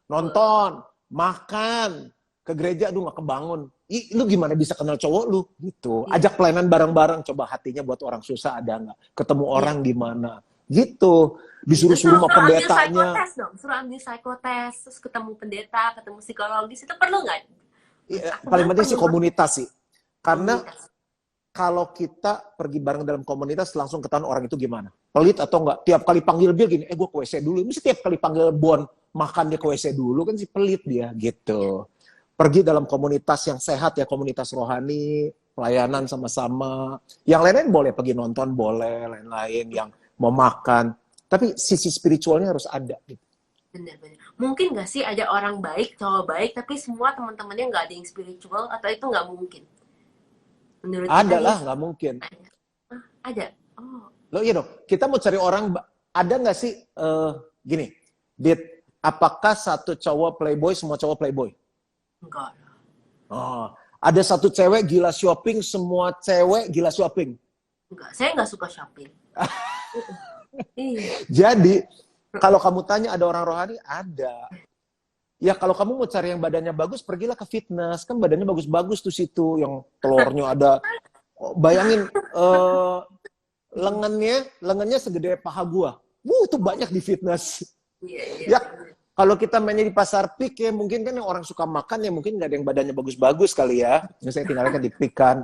nonton, makan, ke gereja, aduh gak kebangun. Lu gimana bisa kenal cowok lu? Gitu. Ajak pelayanan bareng-bareng, coba hatinya buat orang susah ada nggak? Ketemu orang gimana? Gitu. Disuruh-suruh sama pendetanya. Suruh ambil psikotes, terus ketemu pendeta, ketemu psikologis, itu perlu nggak? Paling penting sih komunitas sih. Karena kalau kita pergi bareng dalam komunitas, langsung ketahuan orang itu gimana. Pelit atau enggak. Tiap kali panggil Bill gini, gue ke WC dulu. Mesti tiap kali panggil Bon, makan dia ke WC dulu, kan sih pelit dia. Gitu. Pergi dalam komunitas yang sehat ya, komunitas rohani, pelayanan sama-sama. Yang lain-lain boleh, pergi nonton boleh, lain-lain yang mau makan. Tapi sisi spiritualnya harus ada. Gitu. Bener. Mungkin nggak sih ada orang baik, cowok baik, tapi semua teman-temannya nggak ada yang spiritual, atau itu nggak mungkin? Menurut ada lah, nggak mungkin. Ada. Oh. Loh iya dong, kita mau cari orang, ada nggak sih, gini, Dit, apakah satu cowok playboy, semua cowok playboy? Enggak. Oh, ada satu cewek gila shopping, semua cewek gila shopping? Enggak, saya nggak suka shopping. Jadi, kalau kamu tanya ada orang rohani, ada. Ya kalau kamu mau cari yang badannya bagus, pergilah ke fitness. Kan badannya bagus-bagus tuh situ, yang telurnya ada. Oh, bayangin lengannya segede paha gua. Tuh banyak di fitness. Iya, iya. Ya, kalau kita mainnya di pasar pik ya, mungkin kan yang orang suka makan ya mungkin nggak ada yang badannya bagus-bagus kali ya. Misalnya tinggalnya kan di pik kan.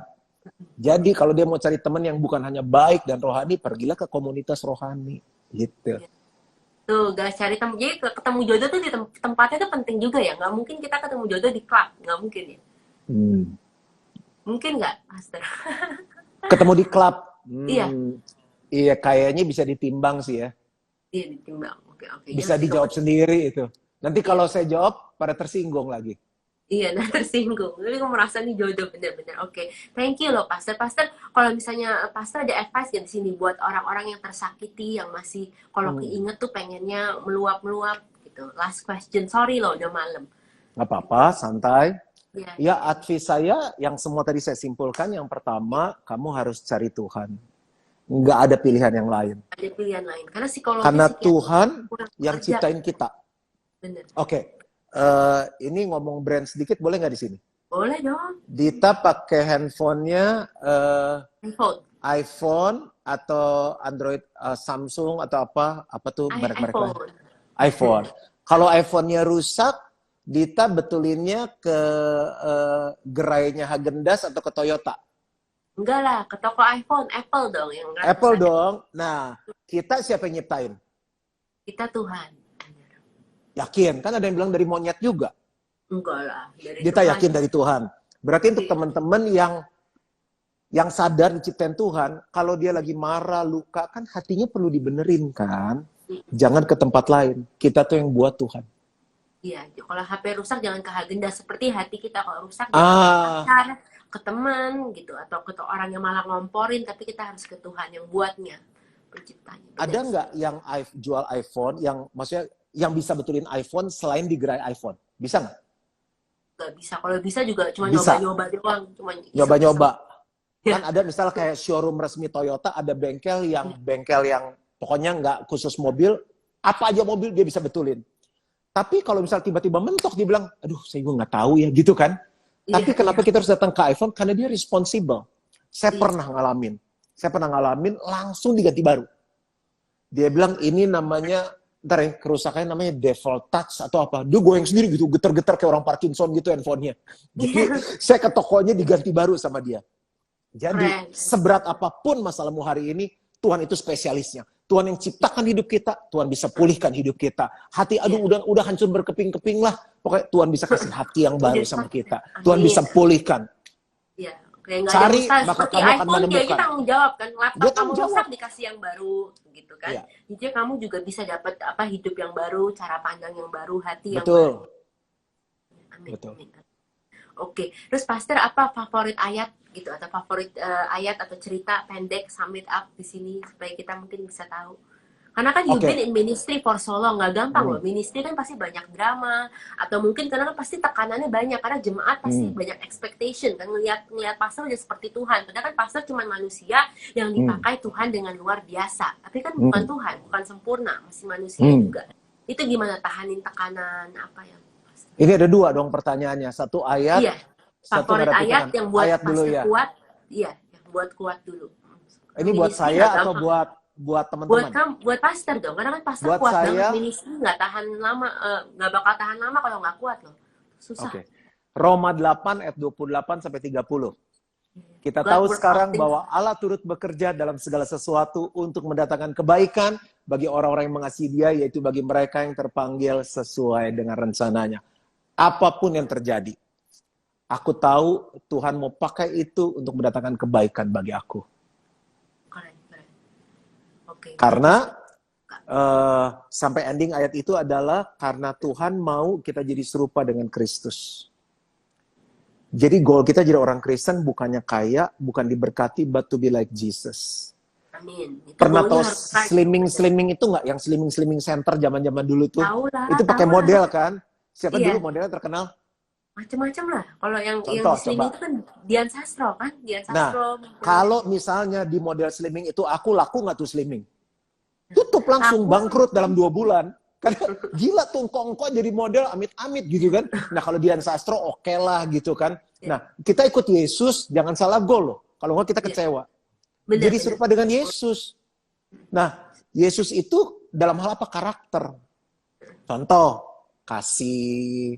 Jadi kalau dia mau cari teman yang bukan hanya baik dan rohani, pergilah ke komunitas rohani. Gitu. Tuh, guys, cari temu. Jadi ketemu jodoh tuh di tempatnya tuh penting juga ya. Nggak mungkin kita ketemu jodoh di klub. Nggak mungkin ya. Mungkin nggak, Pastor? Ketemu di klub. Iya. Iya, kayaknya bisa ditimbang sih ya. Iya, ditimbang. Oke. Bisa dijawab sendiri itu. Nanti kalau saya jawab, pada tersinggung lagi. Iya, nah tersinggung. Tapi aku merasa nih jodoh bener-bener. Oke, thank you loh, Pastor. Pastor, kalau misalnya Pastor ada advice gak di sini buat orang-orang yang tersakiti, yang masih kalau keinget tuh pengennya meluap-meluap gitu. Last question, sorry loh, udah malam. Nggak apa-apa, santai. Ya. Ya, advice saya yang semua tadi saya simpulkan, yang pertama, kamu harus cari Tuhan. Nggak ada pilihan yang lain. Ada pilihan lain. Karena psikologi Karena Tuhan yang kerja. ciptain kita. Bener. Oke. Ini ngomong brand sedikit, boleh nggak di sini? Boleh dong. Dita pakai handphonenya iPhone atau Android, Samsung atau apa tuh merek-merek lain? iPhone. Kalau iPhone-nya rusak, Dita betulinnya ke gerainya Häagen-Dazs atau ke Toyota? Enggak lah, ke toko iPhone, Apple dong yang Apple dong. Nah, kita siapa yang nyiptain? Kita Tuhan. Yakin? Kan ada yang bilang dari monyet juga. Enggak lah. Kita yakin dari Tuhan. Berarti untuk teman-teman yang sadar diciptain Tuhan, kalau dia lagi marah, luka, kan hatinya perlu dibenerin kan? Jangan ke tempat lain. Kita tuh yang buat Tuhan. Iya, kalau HP rusak jangan ke Häagen-Dazs. Seperti hati kita kalau rusak jangan ke pacar, ke teman gitu, atau ke orang yang malah ngomporin, tapi kita harus ke Tuhan yang buatnya, penciptanya. Ada nggak yang jual iPhone, yang maksudnya yang bisa betulin iPhone selain di gerai iPhone? Bisa nggak? Nggak bisa. Kalau bisa juga cuma Bisa. nyoba-nyoba doang. Nyoba-nyoba. Kan ada misalnya kayak showroom resmi Toyota, ada bengkel yang pokoknya nggak khusus mobil, apa aja mobil dia bisa betulin. Tapi kalau misal tiba-tiba mentok, dia bilang, aduh saya gue nggak tahu ya, gitu kan. Tapi kenapa kita harus datang ke iPhone? Karena dia responsible. Saya pernah ngalamin, langsung diganti baru. Dia bilang, ini namanya, ntar ya, kerusakannya namanya default touch atau apa. Dia goyang sendiri gitu, getar-getar kayak orang Parkinson gitu handphonenya. Jadi saya ke tokonya diganti baru sama dia. Jadi seberat apapun masalahmu hari ini, Tuhan itu spesialisnya. Tuhan yang ciptakan hidup kita, Tuhan bisa pulihkan hidup kita. Hati udah hancur berkeping-keping lah. Pokoknya Tuhan bisa kasih hati yang baru sama kita. Tuhan bisa pulihkan. Iya. Cari, maka kamu akan menemukan. Kita tanggung jawab kan, laptop kamu rusak dikasih yang baru gitu kan. Iya. Jadi kamu juga bisa dapat hidup yang baru, cara pandang yang baru, hati yang baru. Amin. Betul. Oke. Terus Pastor apa favorit ayat gitu, atau favorit ayat atau cerita pendek sum it up di sini supaya kita mungkin bisa tahu. Karena kan you've been in ministry for so long, nggak gampang loh. Ministry kan pasti banyak drama, atau mungkin karena kan pasti tekanannya banyak, karena jemaat pasti banyak expectation kan, ngelihat pastor udah seperti Tuhan. Padahal kan pastor cuma manusia yang dipakai Tuhan dengan luar biasa. Tapi kan bukan Tuhan, bukan sempurna, masih manusia juga. Itu gimana tahanin tekanan apa yang? Ini ada dua dong pertanyaannya. Satu ayat. Iya. Favorit ayat yang buat ayat dulu ya. Kuat. Iya, yang buat kuat dulu. Ini buat saya atau buat teman-teman? Buat pastor dong, karena kan pastor buat kuat saya, banget, ministry nggak tahan lama, nggak bakal tahan lama kalau nggak kuat loh, susah. Roma 8 ayat 28 sampai 30. Kita tahu sekarang bahwa Allah turut bekerja dalam segala sesuatu untuk mendatangkan kebaikan bagi orang-orang yang mengasihi Dia, yaitu bagi mereka yang terpanggil sesuai dengan rencananya. Apapun yang terjadi, aku tahu Tuhan mau pakai itu untuk mendatangkan kebaikan bagi aku. Karena sampai ending ayat itu adalah karena Tuhan mau kita jadi serupa dengan Kristus. Jadi goal kita jadi orang Kristen bukannya kaya, bukan diberkati, but to be like Jesus. Amin. Pernah tahu slimming itu nggak? Yang slimming center zaman-zaman dulu tuh. Itu pakai model kan? Siapa dulu modelnya terkenal? Macam-macam lah. Kalau yang slimming itu kan Dian Sastro kan? Dian Sastro. Nah, kalau misalnya di model slimming itu aku laku nggak tuh slimming? Tutup langsung, bangkrut dalam 2 bulan. Karena gila tuh engkau jadi model amit-amit gitu kan. Nah kalau Dian Sastro oke lah gitu kan. Nah kita ikut Yesus, jangan salah goal loh. Kalau nggak kita kecewa. Jadi serupa dengan Yesus. Nah Yesus itu dalam hal apa? Karakter. Contoh, kasih.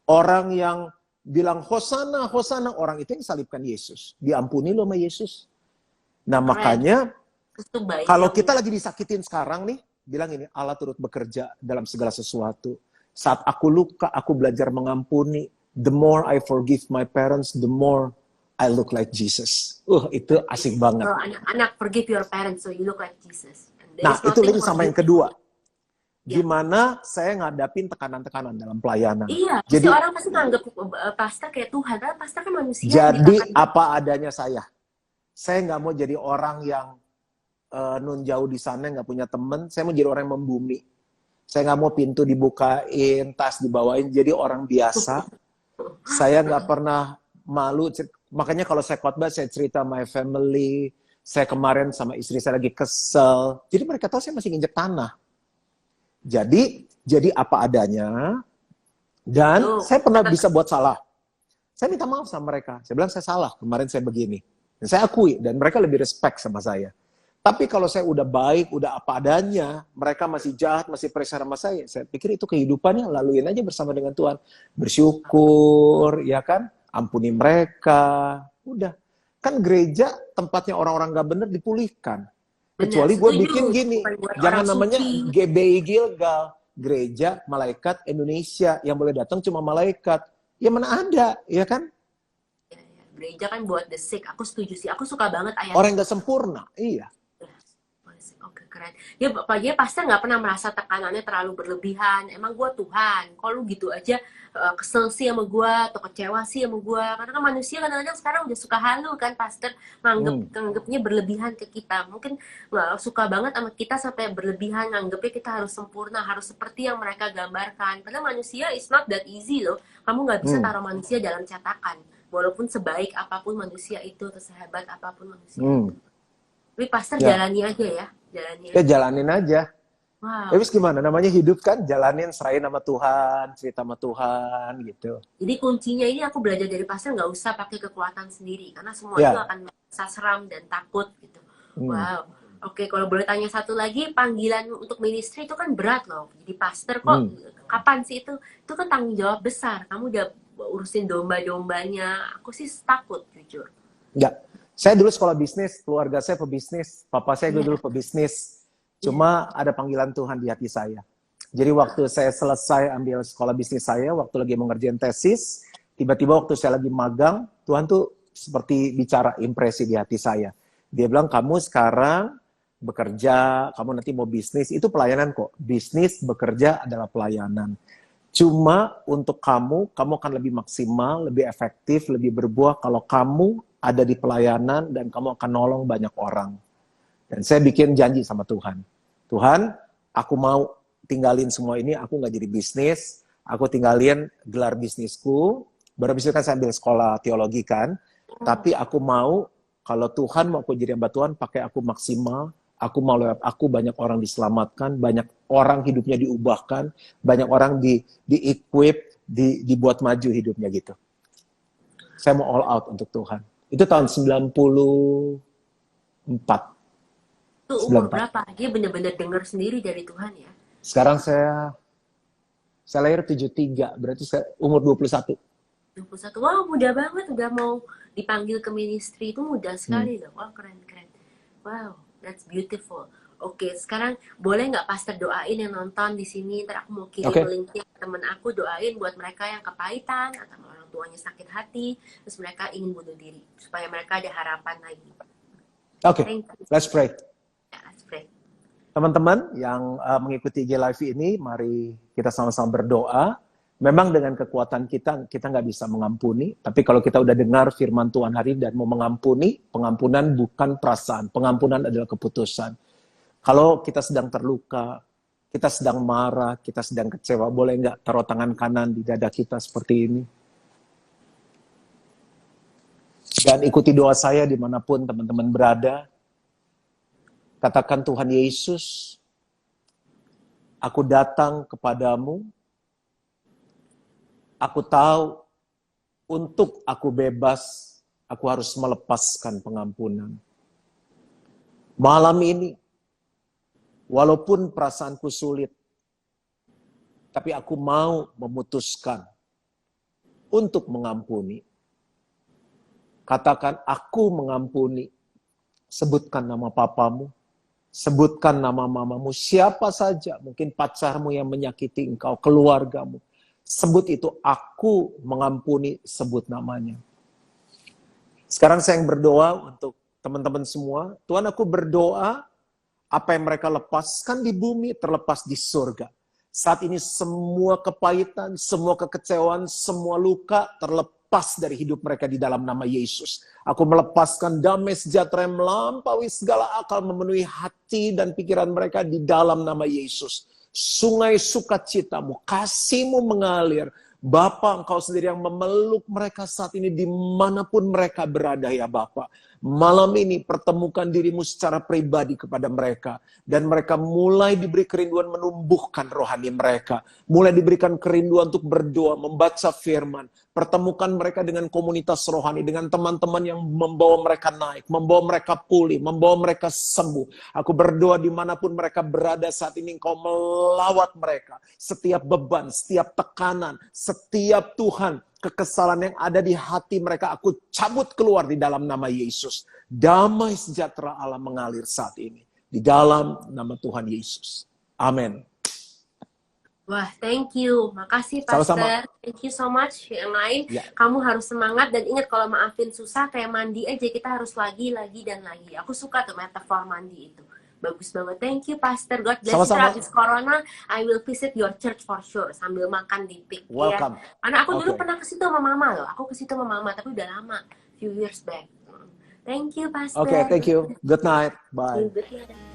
Orang yang bilang Hosana, Hosana, orang itu yang salibkan Yesus. Diampuni loh sama Yesus. Nah makanya kalau kita lagi disakitin sekarang nih, bilang ini, Allah turut bekerja dalam segala sesuatu. Saat aku luka, aku belajar mengampuni. The more I forgive my parents, the more I look like Jesus. Itu asik banget. So, anak-anak forgive your parents, so you look like Jesus. Nah, itu link sama yang kedua. Gimana saya ngadapin tekanan-tekanan dalam pelayanan. Iya, jadi orang pasti nganggap pastor kayak Tuhan, kan pastor kan manusia. Jadi apa adanya saya. Saya nggak mau jadi orang yang nun jauh di sana, nggak punya temen. Saya mau jadi orang yang membumi. Saya nggak mau pintu dibukain, tas dibawain, jadi orang biasa. Saya nggak pernah malu. Makanya kalau saya khotbah, saya cerita my family. Saya kemarin sama istri saya lagi kesel. Jadi mereka tahu saya masih nginjek tanah. Jadi apa adanya. Dan saya pernah bisa buat salah. Saya minta maaf sama mereka. Saya bilang saya salah, kemarin saya begini. Dan saya akui, dan mereka lebih respect sama saya. Tapi kalau saya udah baik, udah apa adanya, mereka masih jahat, masih pressure sama saya pikir itu kehidupannya, laluin aja bersama dengan Tuhan. Bersyukur, ya kan? Ampuni mereka. Udah. Kan gereja tempatnya orang-orang gak bener dipulihkan. Kecuali gue bikin gini, jangan namanya GBI Gilgal. Gereja Malaikat Indonesia, yang boleh datang cuma malaikat. Ya mana ada, ya kan? Gereja kan buat the sick. Aku setuju sih. Aku suka banget ayat. Orang yang gak sempurna, iya. Oke, keren. Ya, Pak pastor nggak pernah merasa tekanannya terlalu berlebihan. Emang gue Tuhan. Kok lu gitu aja kesel sih sama gue, atau kecewa sih sama gue. Karena kan manusia kadang-kadang sekarang udah suka halu kan, pastor. Nganggepnya berlebihan ke kita. Mungkin nggak suka banget sama kita sampai berlebihan. Nganggepnya kita harus sempurna, harus seperti yang mereka gambarkan. Padahal manusia is not that easy loh. Kamu nggak bisa taruh manusia dalam cetakan. Walaupun sebaik apapun manusia itu, atau sehebat apapun manusia itu. Tapi pastor jalani aja ya. Jalanin aja. Wow. Terus gimana? Namanya hidup kan, jalanin, serahin sama Tuhan, cerita sama Tuhan, gitu. Jadi kuncinya ini aku belajar dari pastor, nggak usah pakai kekuatan sendiri. Karena semua itu akan merasa seram dan takut, gitu. Wow. Oke, kalau boleh tanya satu lagi, panggilan untuk ministry itu kan berat loh. Jadi pastor kok, kapan sih itu? Itu kan tanggung jawab besar. Kamu udah urusin domba-dombanya. Aku sih takut, jujur. Ya. Saya dulu sekolah bisnis, keluarga saya pebisnis, papa saya dulu pebisnis. Cuma ada panggilan Tuhan di hati saya. Jadi waktu saya selesai ambil sekolah bisnis saya, waktu lagi mengerjain tesis, tiba-tiba waktu saya lagi magang, Tuhan tuh seperti bicara impresi di hati saya. Dia bilang, kamu sekarang bekerja, kamu nanti mau bisnis, itu pelayanan kok. Bisnis, bekerja adalah pelayanan. Cuma untuk kamu akan lebih maksimal, lebih efektif, lebih berbuah kalau kamu ada di pelayanan dan kamu akan nolong banyak orang. Dan saya bikin janji sama Tuhan. Tuhan, aku mau tinggalin semua ini, aku nggak jadi bisnis, aku tinggalin gelar bisnisku, baru bisnis kan saya ambil sekolah teologi kan, tapi aku mau, kalau Tuhan mau aku jadi hamba Tuhan, pakai aku maksimal, aku mau lewat aku banyak orang diselamatkan, banyak orang hidupnya diubahkan, banyak orang di-equip, dibuat maju hidupnya gitu. Saya mau all out untuk Tuhan. Itu tahun 94. Itu umur berapa? Dia benar-benar dengar sendiri dari Tuhan ya? Sekarang saya lahir 73, berarti saya umur 21. 21, wow muda banget, udah mau dipanggil ke ministry, itu muda sekali loh. Wow, keren. Wow, that's beautiful. Oke, sekarang boleh nggak pastor doain yang nonton di sini, ntar aku mau kirim linknya ke temen aku, doain buat mereka yang kepahitan, atau orang tuanya sakit hati, terus mereka ingin bunuh diri, supaya mereka ada harapan lagi. Oke, let's pray. Ya, let's pray. Teman-teman yang mengikuti IG Live ini, mari kita sama-sama berdoa. Memang dengan kekuatan kita nggak bisa mengampuni, tapi kalau kita udah dengar firman Tuhan hari dan mau mengampuni, pengampunan bukan perasaan, pengampunan adalah keputusan. Kalau kita sedang terluka, kita sedang marah, kita sedang kecewa, boleh nggak taruh tangan kanan di dada kita seperti ini? Dan ikuti doa saya dimanapun teman-teman berada. Katakan, Tuhan Yesus, Aku datang kepadamu, aku tahu untuk aku bebas, aku harus melepaskan pengampunan. Malam ini, walaupun perasaanku sulit, tapi aku mau memutuskan untuk mengampuni. Katakan, aku mengampuni. Sebutkan nama papamu, sebutkan nama mamamu, siapa saja, mungkin pacarmu yang menyakiti engkau, keluargamu. Sebut itu, aku mengampuni, sebut namanya. Sekarang saya yang berdoa untuk teman-teman semua. Tuhan, aku berdoa, apa yang mereka lepaskan di bumi, terlepas di surga. Saat ini semua kepahitan, semua kekecewaan, semua luka, terlepas dari hidup mereka di dalam nama Yesus. Aku melepaskan damai sejahtera yang melampaui segala akal, memenuhi hati dan pikiran mereka di dalam nama Yesus. Sungai sukacitamu, kasihmu mengalir. Bapa, engkau sendiri yang memeluk mereka saat ini dimanapun mereka berada ya Bapa. Malam ini pertemukan dirimu secara pribadi kepada mereka. Dan mereka mulai diberi kerinduan menumbuhkan rohani mereka. Mulai diberikan kerinduan untuk berdoa, membaca firman. Pertemukan mereka dengan komunitas rohani, dengan teman-teman yang membawa mereka naik, membawa mereka pulih, membawa mereka sembuh. Aku berdoa dimanapun mereka berada saat ini, engkau melawat mereka. Setiap beban, setiap tekanan, setiap Tuhan, kekesalan yang ada di hati mereka, aku cabut keluar di dalam nama Yesus. Damai sejahtera Allah mengalir saat ini. Di dalam nama Tuhan Yesus. Amin. Wah, thank you. Makasih, Pastor. Sama-sama. Thank you so much. Yang lain, Ya. kamu harus semangat. Dan ingat, kalau maafin susah, kayak mandi aja. Kita harus lagi, dan lagi. Aku suka tuh metafor mandi itu. Bagus banget. Thank you, Pastor. God bless you. Sama-sama. Habis Corona, I will visit your church for sure. Sambil makan di PIK. Welcome. Ya. Karena aku dulu Okay. pernah ke situ sama Mama loh. Aku ke situ sama Mama, tapi udah lama. Few years back. Thank you, Pastor. Okay, thank you. Good night. Bye. Good night.